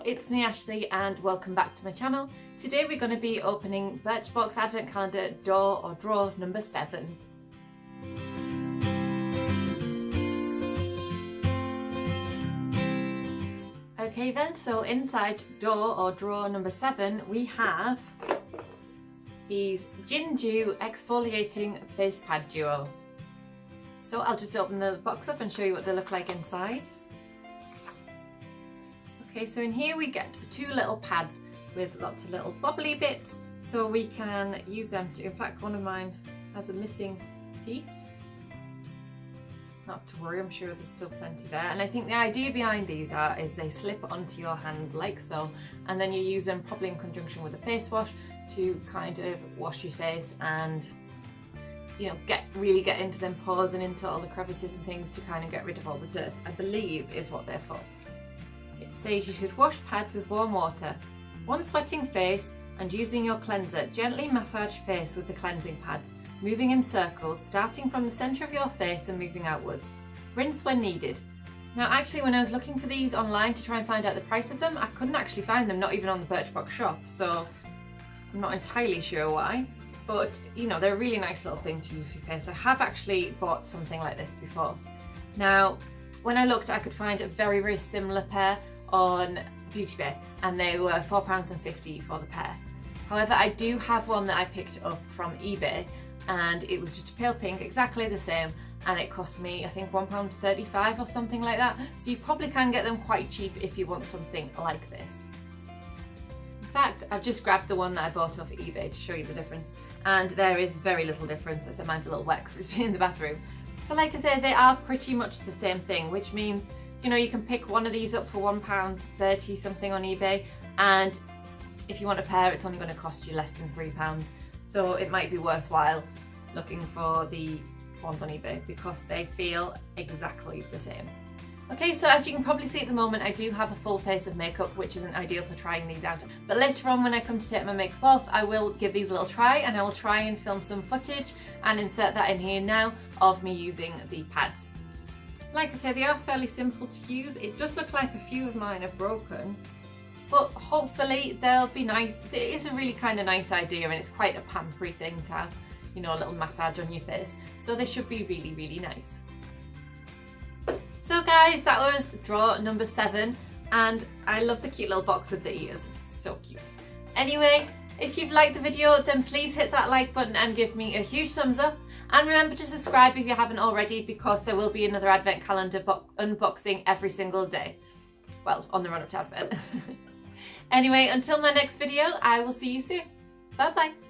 it's me Ashley and welcome back to my channel. Today we're going to be opening Birchbox Advent Calendar door or drawer number 7. Okay then, so inside door or drawer number 7 we have these JiinJu Exfoliating Face Pad Duo. So I'll just open the box up and show you what they look like inside. Okay, so in here we get 2 little pads with lots of little bobbly bits, so we can use them to, in fact one of mine has a missing piece. Not to worry, I'm sure there's still plenty there. And I think the idea behind these is they slip onto your hands like so, and then you use them probably in conjunction with a face wash to kind of wash your face and, you know, really get into them pores and into all the crevices and things to kind of get rid of all the dirt, I believe is what they're for. It says you should wash pads with warm water. Once wetting face and using your cleanser, gently massage face with the cleansing pads, moving in circles, starting from the centre of your face and moving outwards. Rinse when needed. Now actually when I was looking for these online to try and find out the price of them, I couldn't actually find them, not even on the Birchbox shop, so I'm not entirely sure why. But you know, they're a really nice little thing to use for your face. I have actually bought something like this before. Now, when I looked, I could find a very, very similar pair on Beauty Bay, and they were £4.50 for the pair. However, I do have one that I picked up from eBay, and it was just a pale pink, exactly the same, and it cost me, I think, £1.35 or something like that. So you probably can get them quite cheap if you want something like this. In fact, I've just grabbed the one that I bought off eBay to show you the difference, and there is very little difference, except mine's a little wet because it's been in the bathroom. So like I said, they are pretty much the same thing, which means, you know, you can pick one of these up for £1.30 something on eBay, and if you want a pair it's only going to cost you less than £3, so it might be worthwhile looking for the ones on eBay because they feel exactly the same. Okay, so as you can probably see at the moment, I do have a full face of makeup, which isn't ideal for trying these out, but later on when I come to take my makeup off, I will give these a little try, and I will try and film some footage and insert that in here now of me using the pads. Like I said, they are fairly simple to use. It does look like a few of mine are broken, but hopefully they'll be nice. It is a really kind of nice idea, and it's quite a pampery thing to have, you know, a little massage on your face. So they should be really, really nice. So guys, that was drawer number 7, and I love the cute little box with the ears. So cute. Anyway, if you've liked the video, then please hit that like button and give me a huge thumbs up. And remember to subscribe if you haven't already, because there will be another advent calendar unboxing every single day. Well, on the run up to Advent. Anyway, until my next video, I will see you soon. Bye bye.